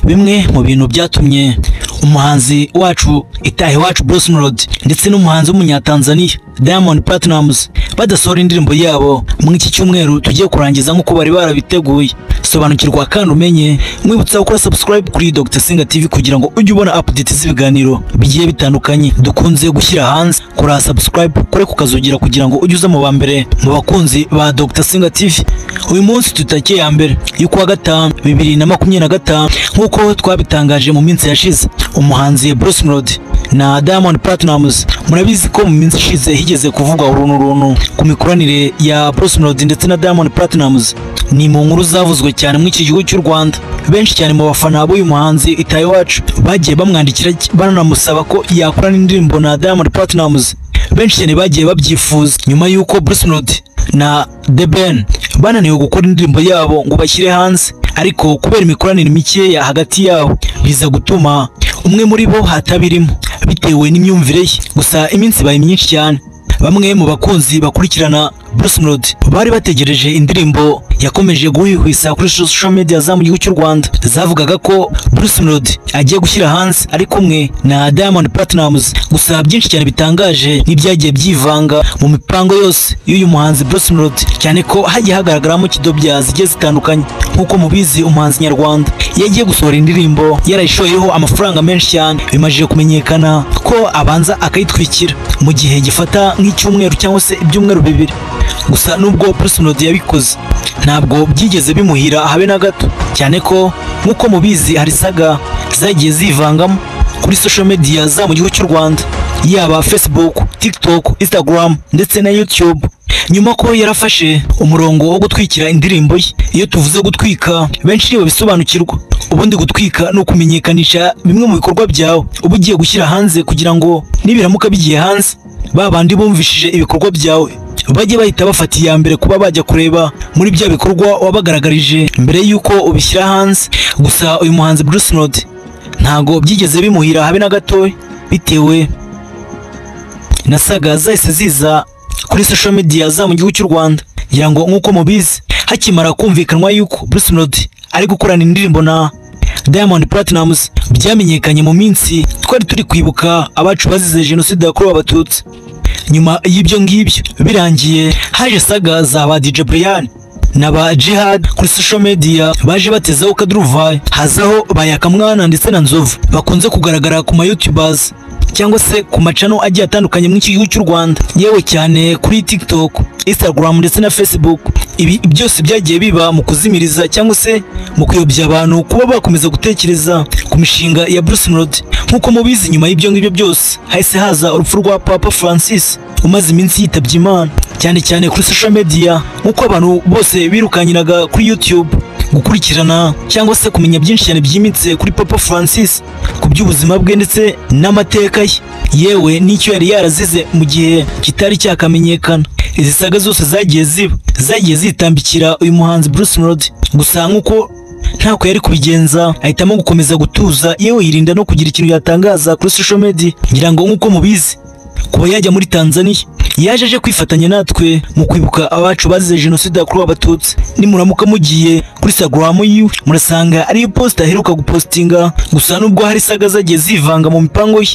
bimwe mu bintu byatumye umuhanzi wacu Itahi wacu Bruce Melody ndetse n'umuhanzi w'umunyatanzania Diamond Platnumz badasohora indirimbo yabo mu iki cyumweru tugiye kurangiza nk'uko bari barabiteguye. Sobanukirwa kandi umenye, mwibutsa gukora subscribe kuri Dr Singa TV kugira ngo ujye ubona update z'ibiganiro bigiye bitandukanye dukunze gushyira hanze. Kora subscribe, kore kukazugira kugira ngo ujye uza mu bambere mu bakunzi ba Dr Singa TV. Uyu munsi tutake ya mbere y'ukwa gatanu 2025 nk'uko twabitangaje mu minsi yashize. Umuhanzi Bruce Melody na Diamond Platnumz murabizi ko mu minsi ishize higeze kuvugwa uruntu ku mikoranire ya Bruce Melody ndetse na Diamond Platnumz. Ni mu nkuru zavuzwe cyane mu iki gihugu cy'u Rwanda. Benshi cyane mu bafana b'uyu muhanzi Itahi wacu bagiye bamwandikira banamusaba ko yakorana indirimbo na Diamond Platnumz. Benshi cyane bagiye babyifuza nyuma y'uko Bruce Melody na The Ben bananiwe gukora indirimbo yabo ngo bashyire hanze, ariko kubera imikoranire mikeya hagati yabo biza gutuma umwe muri bo hatabirimo bitewe n'imyumvire ye. Gusa iminsi baye myinshi cyane, bamwe mu bakunzi bakurikirana Bruce Melody bari bategereje indirimbo yakomeje guhwihwisa kuri social media za mu gihugu cy'u Rwanda. Zavugaga ko Bruce Melody agiye gushyira hanze ari kumwe na Diamond Platnumz. Gusa byinshi cyane bitangaje n'ibyagiye byivanga mu mipango yose y'uyu muhanzi Bruce Melody, cyane ko hagiye hagaragaramo kidobya zigiye zitandukanye. Nk'uko mubizi, umuhanzi nyarwanda yagiye gusohora indirimbo yarayishoyeho amafaranga menshi cyane, bimajije kumenyekana ko abanza akayitwikira mu gihe gifata nk'icyumweru cyangwa se ibyumweru bibiri. Gusa nubwo Bruce Melody yabikoze ntabwo byigeze bimuhira habe na gato, cyane ko nk'uko mubizi hari saga zagiye zivangamo kuri social media za mu gihugu cy'u Rwanda, yaba Facebook, TikTok, Instagram ndetse na YouTube. Nyuma ko yarafashe umurongo wo gutwikira indirimbo ye. Iyo tuvuze gutwika benshi babisobanukirwa, ubundi gutwika no kumenyekanisha bimwe mu bikorwa byawe uba ugiye gushyira hanze kugira ngo nibiramuka bigiye hanze babandi bumvishije ibikorwa byawe bajye bahita bafata iya mbere kuba bajya kureba muri bya bikorwa wabagaragarije mbere y'uko ubishyira hanze. Gusa uyu muhanzi Bruce Melody ntago byigeze bimuhira habe na gato, bitewe na saga zahise ziza kuri social media za mu gihugu cy'u Rwanda. Ngira ngo nk'uko mubizi, hakimara kumvikanwa yuko Bruce Melody ari gukorana indirimbo na Diamond Platnumz, byamenyekanye mu minsi twari turi kwibuka abacu bazize jenoside yakorewe Abatutsi. Nyuma y'ibyo ngibyo birangiye, haje saga za ba DJ Brian na ba Jihad kuri social media baje batezaho kaduruvayi, hazaho bayakamwana ndetse na Nzovu bakunze kugaragara ku ma YouTubers cyangwa se ku macano agiye atandukanye mu gihugu cy'u Rwanda, yewe cyane kuri TikTok, Instagram ndetse na Facebook. Ibi byose byagiye biba mu kuzimiriza cyangwa se mu kuyobya abantu kuba bakomeza gutekereza ku mishinga ya Bruce Melody. Nk'uko mubizi, nyuma y'ibyo ngibyo byose hahise haza urupfu rwa Papa Francis umaze iminsi yitabye Imana, cyane cyane kuri social media. Nk'uko abantu bose birukanyiraga kuri YouTube gukurikirana cyangwa se kumenya byinshi cyane byimitse kuri Papa Francis, ku by'ubuzima bwe ndetse n'amateka ye, yewe n'icyo yari yarazize mu gihe kitari cyakamenyekana. Izi saga zose zagiye zitambikira uyu muhanzi Bruce Melody. Gusa nk'uko ntako yari kubigenza, ahitamo gukomeza gutuza, yewe yirinda no kugira ikintu yatangaza kuri social media. Ngira ngo nk'uko mubizi, kuba yajya muri Tanzania yaje aje kwifatanya natwe mu kwibuka abacu bazize jenoside yakorewe Abatutsi. Nimuramuka mugiye kuri Instagram yiwe murasanga ariyo post aheruka gupostinga. Gusa nubwo hari saga zagiye zivanga mu mipango ye,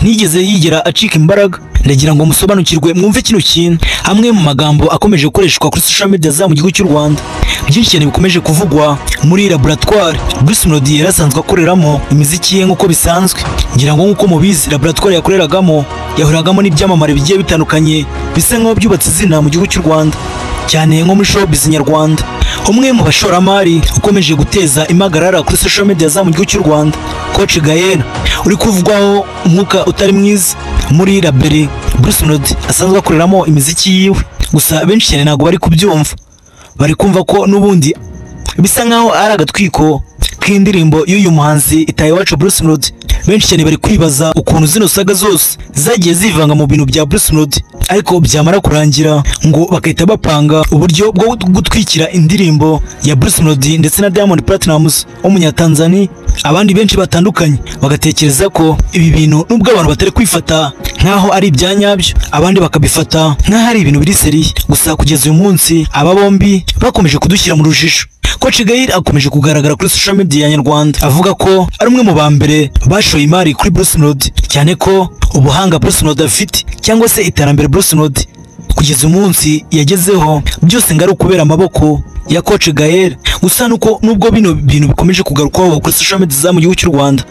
ntigeze yigera acika imbaraga. Ndagira ngo musobanukirwe mwumve kino kintu. Hamwe mu magambo akomeje gukoreshwa kuri social media za mu gihugu cy'u Rwanda, byinshi cyane bikomeje kuvugwa muri laboratoire Bruce Melody yarasanzwe akoreramo imiziki ye nk'uko bisanzwe. Ngira ngo nk'uko mubizi, laboratoire yakoreragamo yahuragamo n'ibyamamare bigiye bitandukanye bisa nk'aho byubatse izina mu gihugu cy'u Rwanda, cyane nko muri showbiz nyarwanda. Umwe mu bashoramari ukomeje guteza impagarara kuri social media za mu gihugu cy'u Rwanda, Coach Gael, uri kuvugwaho umwuka utari mwiza muri label Bruce Melody asanzwe akoreramo imiziki yiwe. Gusa benshi cyane ntabwo bari kubyumva, bari kumva ko n'ubundi bisa nk'aho ari agatwiko k'indirimbo y'uyu muhanzi Itahi wacu Bruce Melody. Benshi cyane bari kwibaza ukuntu zino saga zose zagiye zivanga mu bintu bya Bruce Melody, ariko byamara kurangira ngo bakahita bapanga uburyo bwo gutwikira indirimbo ya Bruce Melody ndetse na Diamond Platnumz w'umunyatanzania. Abandi benshi batandukanye bagatekereza ko ibi bintu nubwo abantu batari kwifata nkaho ari ibyanyabyo, abandi bakabifata nkaho ari ibintu biri seriye. Gusa kugeza uyu munsi aba bombi bakomeje kudushyira mu rujijo Coach Gael akomeje kugaragara kuri social media nyarwanda avuga ko ari umwe mu ba mbere bashoye imari kuri Bruce Melody, cyane ko ubuhanga Bruce Melody afite cyangwa se iterambere Bruce Melody kugeza umunsi yagezeho byose ngari ukubera amaboko ya Coach Gael. Gusa nuko nubwo bino bintu bikomeje kugarukwaho kuri social media mu gihugu cy'u Rwanda,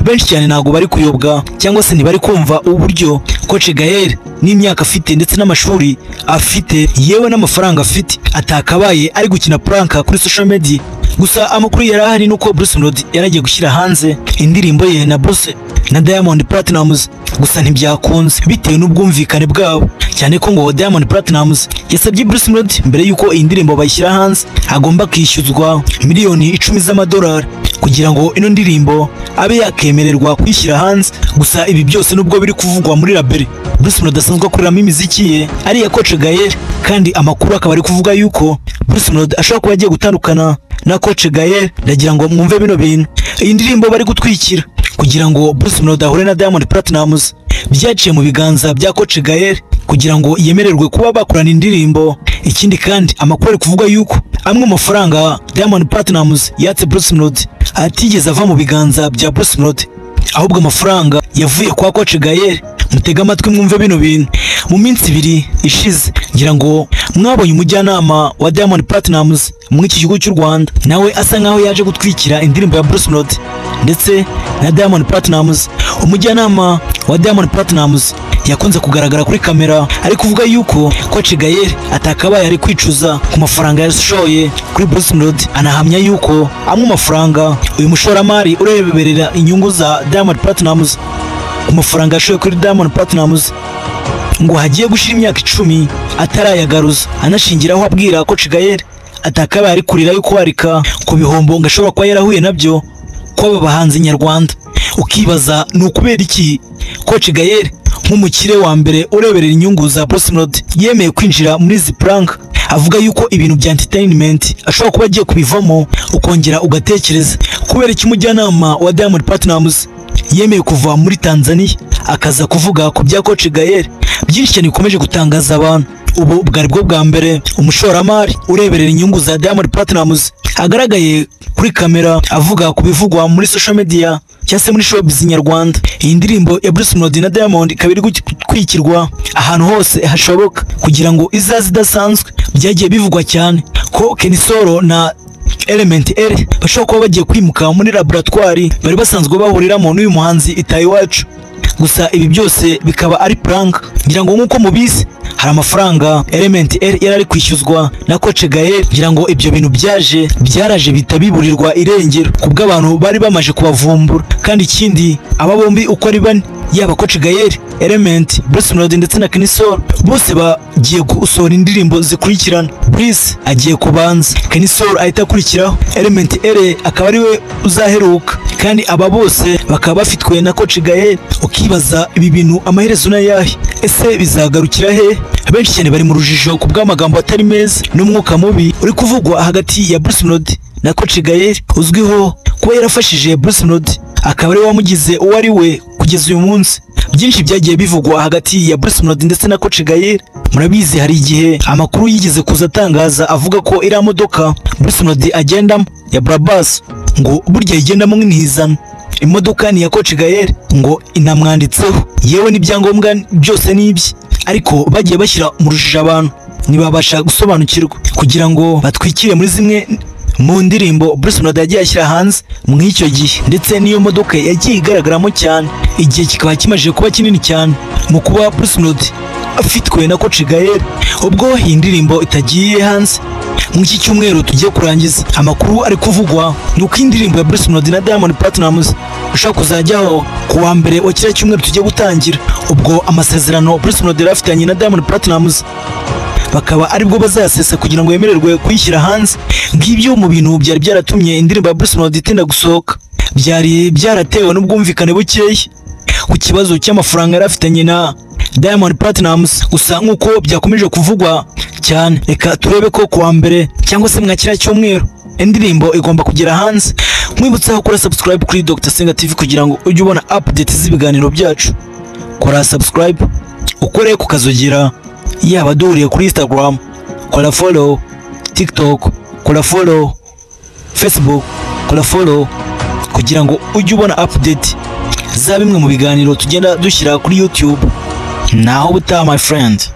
benshi cyane ntago bari kuyobwa cyangwa se ntibari kumva uburyo Coach Gael n'imyaka afite ndetse n'amashuri afite yewe n'amafaranga afite atakabaye ari gukina prank kuri social media. Gusa amakuru yarahari nuko Bruce Melody yaragiye gushyira hanze indirimbo ye na Bruce na Diamond Platnumz, gusa ntibyakunze bitewe n'ubwumvikane bwabo, cyane ko ngo Diamond Platnumz yasabye Bruce Melody mbere yuko iyi ndirimbo bayishyira hanze agomba kwishyuzwa miliyoni 10 z'amadolari kugira ngo ino ndirimbo abe yakemererwa kwishyira hanze. Gusa ibi byose nubwo biri kuvugwa muri label Bruce Melody asanzwe akoreramo imiziki ye ari ya Coach Gael, kandi amakuru akaba ari kuvuga yuko Bruce Melody ashobora kuba agiye gutandukana na Coach Gael. Ndagira ngo mwumve bino bintu, iyi ndirimbo bari gutwikira kugira ngo Bruce Melody ahure na Diamond Platnumz byaciye mu biganza bya Coach Gael kugira ngo yemererwe kuba bakorana indirimbo. Ikindi kandi amakuru ari kuvuga yuko amwe mu mafaranga Diamond Platnumz yatse Bruce Melody atigeze ava mu biganza bya Bruce Melody, ahubwo amafaranga yavuye kwa Coach Gael. Mutega amatwi mwumve bino bintu. Mu minsi 2 ishize ngira ngo mwabonye umujyanama wa Diamond Platnumz mu iki gihugu cy'u Rwanda, nawe asa nkaho yaje gutwikira indirimbo ya Bruce Melody ndetse na Diamond Platnumz. Umujyanama wa Diamond Platnumz yakunze kugaragara kuri kamera ari kuvuga yuko Coach Gael atakabaye ari kwicuza ku mafaranga yashoye kuri Bruce Melody. Anahamya yuko amwe mafaranga uyu mushoramari ureberera inyungu za Diamond Platnumz ku mafaranga yashoye kuri Diamond Platnumz ngo hagiye gushira imyaka 10 atarayagaruza, anashingiraho abwira Coach Gael atakabaye ari kurira yuko warika ku bihombo ngashobora kuba yarahuye nabyo kw'aba bahanzi nyarwanda. Ukibaza ni ukubera iki Coach Gael nk'umukire wa mbere ureberera inyungu za Bruce Melody yemeye kwinjira muri izi prank, avuga yuko ibintu bya entertainment ashobora kuba agiye kubivamo. Ukongera ugatekereza kubera iki umujyanama wa Diamond Platnumz yemeye kuva muri Tanzania akaza kuvuga ku bya Coach Gael. Byinshi cyane bikomeje gutangaza abantu. Ubu bwari bwo bwa mbere umushoramari ureberera inyungu za Diamond Platnumz agaragaye kuri kamera avuga ku bivugwa muri social media cyangwa se muri showbiz nyarwanda. Iyi ndirimbo ya Bruce Melody na Diamond ikaba iri kwikirwa ahantu hose hashoboka kugira ngo izazi idasanzwe. Byagiye bivugwa cyane ko Kenny Solo na Element L bashobora kuba bagiye kwimuka muri laboratoire bari basanzwe bahuriramo n'uyu muhanzi Itayi Wacu. Gusa ibi byose bikaba ari prank. Ngira ngo nkuko mubizi hari amafaranga Element L yari kwishyuzwa na Coach Gael, ngira ngo ibyo bintu byaraje bitabiburirwa irengero kubwo abantu bari bamaje kubavumbura. Kandi ikindi aba bombi uko ari bane, yaba Coach Gael, Element, Bruce Melody ndetse na Kenny Solo, bose bagiye gusohora indirimbo zikurikirana. Bruce agiye kubanza, Kenny Solo ahita akurikiraho, Element L akaba ari we uzaheruka, kandi aba bose bakaba bafitwe na Coach Gael. Ukibaza ibi bintu amaherezo n'ayahe? Ese bizagarukira he? Benshi cyane bari mu rujijo kubw'amagambo atari meza n'umwuka mubi uri kuvugwa hagati ya Bruce Melody na Coach Gael, uzwiho kuba yarafashije Bruce Melody akaba ari wamugize uwo ari we kugeza uyu munsi. Byinshi byagiye bivugwa hagati ya Bruce Melody ndetse na Coach Gael. Murabizi hari igihe amakuru yigeze kuza atangaza avuga ko iriya modoka Bruce Melody agendamo ya Brabus ngo burya igendamo nk'intizano, imodoka ni ya Coach Gael ngo inamwanditseho yewe n'ibyangombwa byose n'ibye, ariko bagiye bashyira mu rujijo abantu ntibabasha gusobanukirwa kugira ngo batwikire muri zimwe mu ndirimbo Bruce Melody yagiye ashyira hanze mu icyo gihe. Ndetse n'iyo modoka yagiye igaragaramo cyane, igihe kikaba kimaze kuba kinini cyane mu kuba Bruce Melody afitwe na Coach Gael. Ubwo iyi ndirimbo itagiye hanze mu iki cyumweru tugiye kurangiza, amakuru ari kuvugwa ni uko indirimbo ya Bruce Melody na Diamond Platnumz ushaka kuzajyaho ku wa mbere wa kiriya cyumweru tugiye gutangira. Ubwo amasezerano Bruce Melody yarafitanye na Diamond Platnumz bakaba aribwo bazayasesa kugira ngo yemererwe kuyishyira hanze. Ngibyo mu bintu byari byaratumye indirimbo ya Bruce Melody itinda gusohoka, byari byaratewe n'ubwumvikane bukeya ku kibazo cy'amafaranga yarafitanye na Diamond Platnumz. Gusa nk'uko byakomeje kuvugwa cyane, reka turebe ko ku wa mbere cyangwa se mwakira cyumweru indirimbo igomba kugera hanze. Mwibutsa gukora subscribe kuri Dr Senga TV kugira ngo ujye ubona update z'ibiganiro byacu. Kora subscribe, ukore kukazogera, yaba duhuriye kuri Instagram, kora follow, TikTok, kora follow, Facebook, kora follow kugira ngo ujye ubona update za bimwe mu biganiro tugenda dushyira kuri YouTube. Naho butaha my friend.